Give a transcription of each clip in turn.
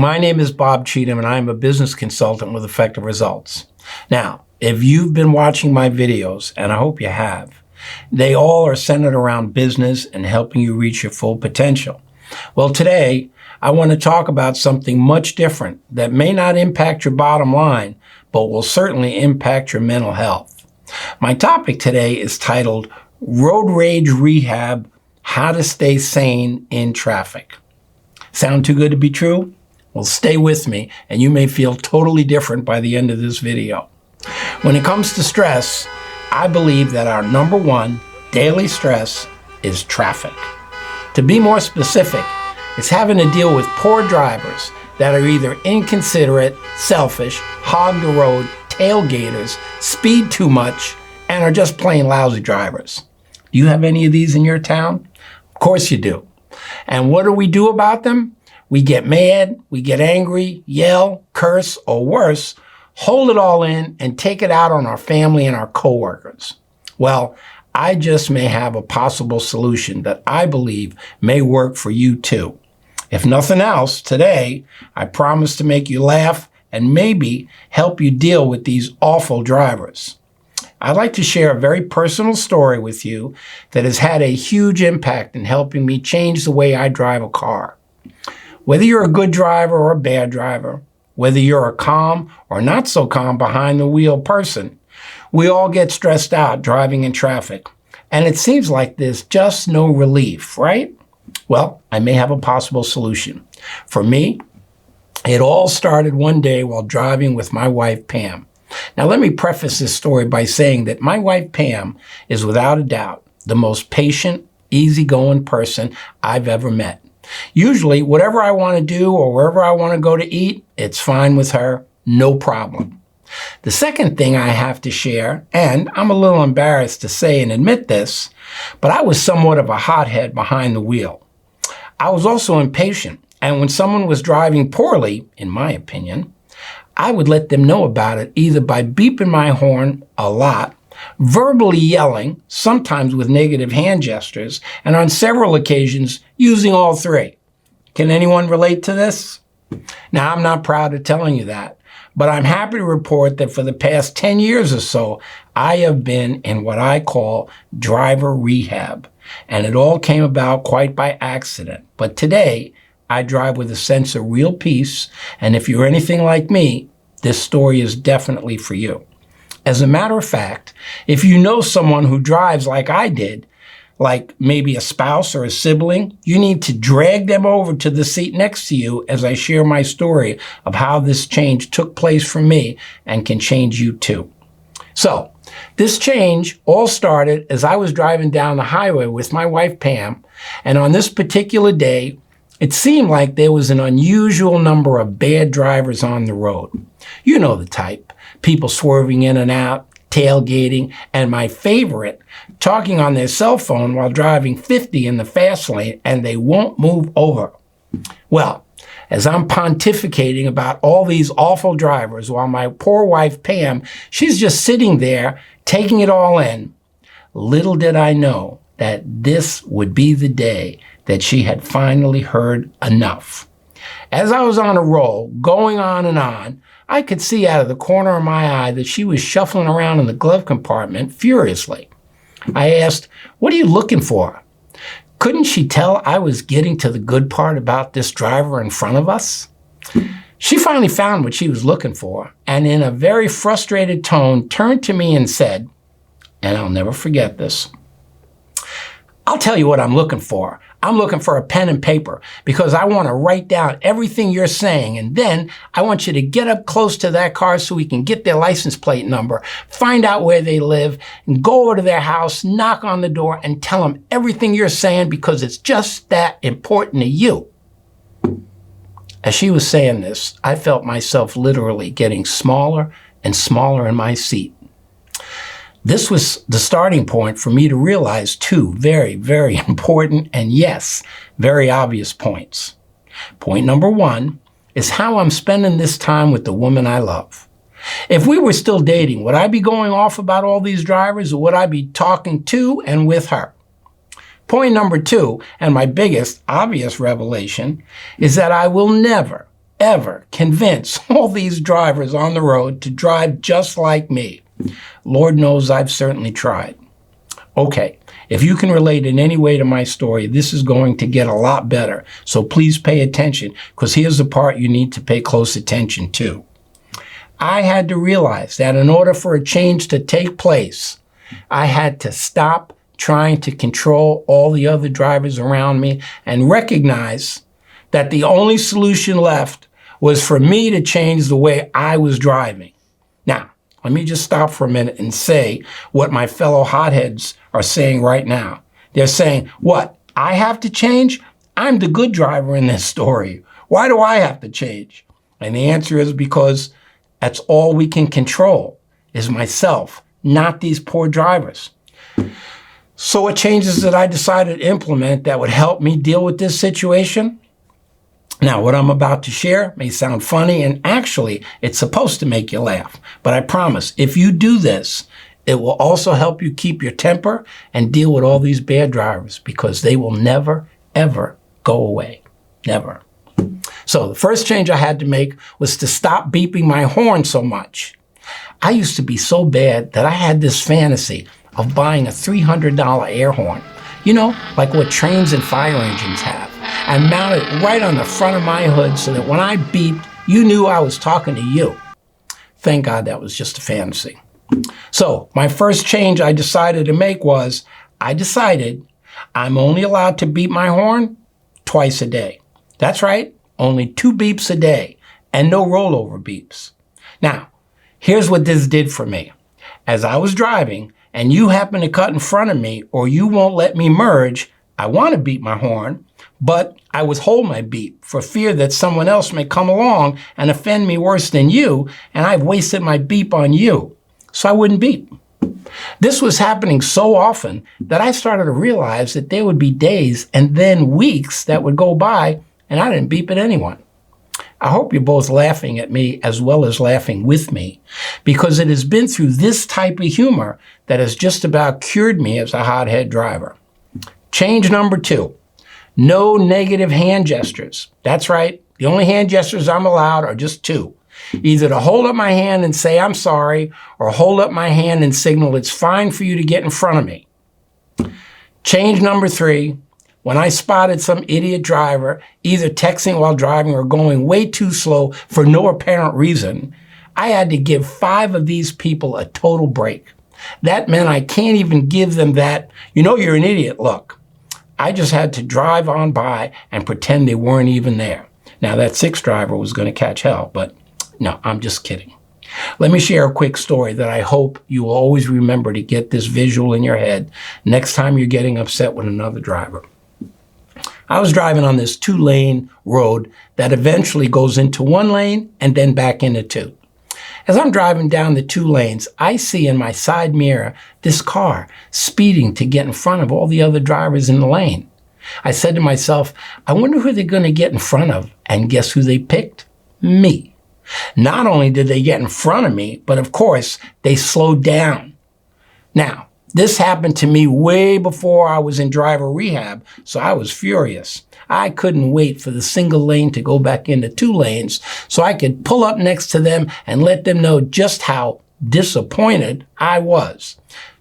My name is Bob Cheatham, and I'm a business consultant with Effective Results. Now, if you've been watching my videos, and I hope you have, they all are centered around business and helping you reach your full potential. Well, today, I want to talk about something much different that may not impact your bottom line, but will certainly impact your mental health. My topic today is titled Road Rage Rehab: How to Stay Sane in Traffic. Sound too good to be true? Well, stay with me, and you may feel totally different by the end of this video. When it comes to stress, I believe that our number one daily stress is traffic. To be more specific, it's having to deal with poor drivers that are either inconsiderate, selfish, hog the road, tailgaters, speed too much, and are just plain lousy drivers. Do you have any of these in your town? Of course you do. And what do we do about them? We get mad, we get angry, yell, curse, or worse, hold it all in and take it out on our family and our coworkers. Well, I just may have a possible solution that I believe may work for you too. If nothing else, today, I promise to make you laugh and maybe help you deal with these awful drivers. I'd like to share a very personal story with you that has had a huge impact in helping me change the way I drive a car. Whether you're a good driver or a bad driver, whether you're a calm or not so calm behind the wheel person, we all get stressed out driving in traffic. And it seems like there's just no relief, right? Well, I may have a possible solution. For me, it all started one day while driving with my wife, Pam. Now, let me preface this story by saying that my wife, Pam, is without a doubt the most patient, easygoing person I've ever met. Usually, whatever I want to do or wherever I want to go to eat, it's fine with her, no problem. The second thing I have to share, and I'm a little embarrassed to say and admit this, but I was somewhat of a hothead behind the wheel. I was also impatient, and when someone was driving poorly, in my opinion, I would let them know about it either by beeping my horn a lot, verbally yelling, sometimes with negative hand gestures, and on several occasions, using all three. Can anyone relate to this? Now, I'm not proud of telling you that, but I'm happy to report that for the past 10 years or so, I have been in what I call driver rehab, and it all came about quite by accident. But today, I drive with a sense of real peace, and if you're anything like me, this story is definitely for you. As a matter of fact, if you know someone who drives like I did, like maybe a spouse or a sibling, you need to drag them over to the seat next to you as I share my story of how this change took place for me and can change you too. So, this change all started as I was driving down the highway with my wife Pam, and on this particular day, it seemed like there was an unusual number of bad drivers on the road. You know the type. People swerving in and out, tailgating, and my favorite, talking on their cell phone while driving 50 in the fast lane, and they won't move over. Well, as I'm pontificating about all these awful drivers while my poor wife Pam, she's just sitting there taking it all in, little did I know that this would be the day that she had finally heard enough. As I was on a roll, going on and on, I could see out of the corner of my eye that she was shuffling around in the glove compartment furiously. I asked, "What are you looking for?" Couldn't she tell I was getting to the good part about this driver in front of us? She finally found what she was looking for, and in a very frustrated tone, turned to me and said, and I'll never forget this, "I'll tell you what I'm looking for. I'm looking for a pen and paper because I want to write down everything you're saying, and then I want you to get up close to that car so we can get their license plate number, find out where they live, and go over to their house, knock on the door, and tell them everything you're saying because it's just that important to you." As she was saying this, I felt myself literally getting smaller and smaller in my seat. This was the starting point for me to realize two very, very important and yes, very obvious points. Point number one is how I'm spending this time with the woman I love. If we were still dating, would I be going off about all these drivers or would I be talking to and with her? Point number two, and my biggest obvious revelation, is that I will never, ever convince all these drivers on the road to drive just like me? Lord knows I've certainly tried. Okay, if you can relate in any way to my story, this is going to get a lot better. So please pay attention, because here's the part you need to pay close attention to. I had to realize that in order for a change to take place, I had to stop trying to control all the other drivers around me and recognize that the only solution left was for me to change the way I was driving. Now, let me just stop for a minute and say what my fellow hotheads are saying right now. They're saying, what, I have to change? I'm the good driver in this story. Why do I have to change? And the answer is because that's all we can control is myself, not these poor drivers. So what changes did I decide to implement that would help me deal with this situation? Now, what I'm about to share may sound funny, and actually, it's supposed to make you laugh. But I promise, if you do this, it will also help you keep your temper and deal with all these bad drivers, because they will never, ever go away. Never. So the first change I had to make was to stop beeping my horn so much. I used to be so bad that I had this fantasy of buying a $300 air horn. You know, like what trains and fire engines have, and mount it right on the front of my hood so that when I beeped, you knew I was talking to you. Thank God that was just a fantasy. So my first change I decided to make was, I decided I'm only allowed to beep my horn twice a day. That's right, only 2 beeps a day, and no rollover beeps. Now, here's what this did for me. As I was driving, and you happen to cut in front of me, or you won't let me merge, I want to beep my horn, but I withhold my beep for fear that someone else may come along and offend me worse than you, and I've wasted my beep on you. So I wouldn't beep. This was happening so often that I started to realize that there would be days and then weeks that would go by and I didn't beep at anyone. I hope you're both laughing at me as well as laughing with me, because it has been through this type of humor that has just about cured me as a hothead driver. Change number 2, no negative hand gestures. That's right, the only hand gestures I'm allowed are just 2. Either to hold up my hand and say I'm sorry, or hold up my hand and signal it's fine for you to get in front of me. Change number 3, when I spotted some idiot driver either texting while driving or going way too slow for no apparent reason, I had to give 5 of these people a total break. That meant I can't even give them that, you know you're an idiot look. I just had to drive on by and pretend they weren't even there. Now that 6th driver was going to catch hell, but no, I'm just kidding. Let me share a quick story that I hope you will always remember to get this visual in your head next time you're getting upset with another driver. I was driving on this 2-lane road that eventually goes into 1 lane and then back into 2. As I'm driving down the 2 lanes, I see in my side mirror this car speeding to get in front of all the other drivers in the lane. I said to myself, I wonder who they're going to get in front of, and guess who they picked? Me. Not only did they get in front of me, but of course, they slowed down. Now, this happened to me way before I was in driver rehab, so I was furious. I couldn't wait for the single lane to go back into 2 lanes so I could pull up next to them and let them know just how disappointed I was.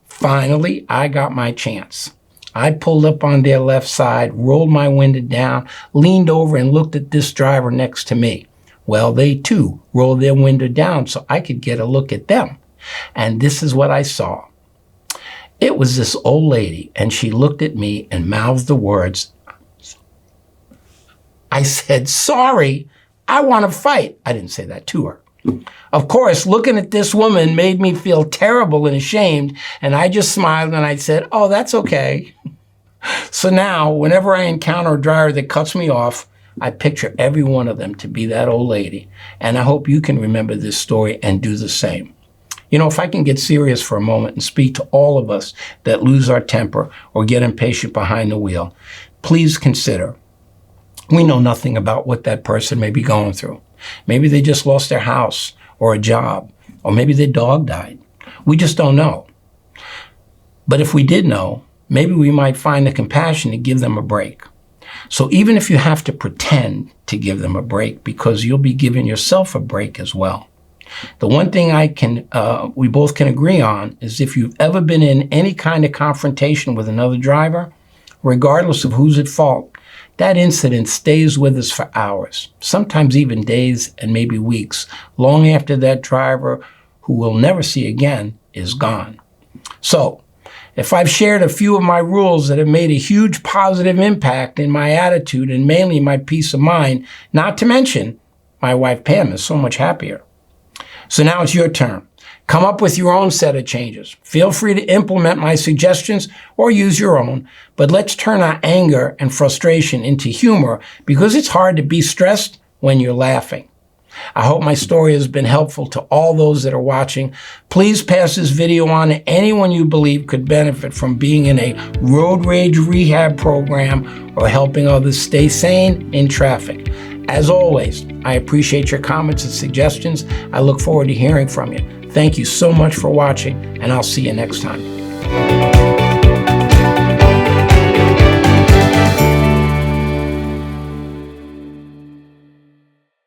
Finally, I got my chance. I pulled up on their left side, rolled my window down, leaned over and looked at this driver next to me. Well, they too rolled their window down so I could get a look at them. And this is what I saw. It was this old lady, and she looked at me and mouthed the words. I said, sorry, I want to fight. I didn't say that to her. Of course, looking at this woman made me feel terrible and ashamed, and I just smiled and I said, oh, that's okay. So now, whenever I encounter a driver that cuts me off, I picture every one of them to be that old lady, and I hope you can remember this story and do the same. You know, if I can get serious for a moment and speak to all of us that lose our temper or get impatient behind the wheel, please consider, we know nothing about what that person may be going through. Maybe they just lost their house or a job, or maybe their dog died. We just don't know. But if we did know, maybe we might find the compassion to give them a break. So even if you have to pretend to give them a break, because you'll be giving yourself a break as well. The one thing we both can agree on is if you've ever been in any kind of confrontation with another driver, regardless of who's at fault, that incident stays with us for hours, sometimes even days and maybe weeks, long after that driver, who we'll never see again, is gone. So, if I've shared a few of my rules that have made a huge positive impact in my attitude and mainly my peace of mind, not to mention my wife Pam is so much happier. So now it's your turn. Come up with your own set of changes. Feel free to implement my suggestions or use your own, but let's turn our anger and frustration into humor, because it's hard to be stressed when you're laughing. I hope my story has been helpful to all those that are watching. Please pass this video on to anyone you believe could benefit from being in a road rage rehab program or helping others stay sane in traffic. As always, I appreciate your comments and suggestions. I look forward to hearing from you. Thank you so much for watching, and I'll see you next time.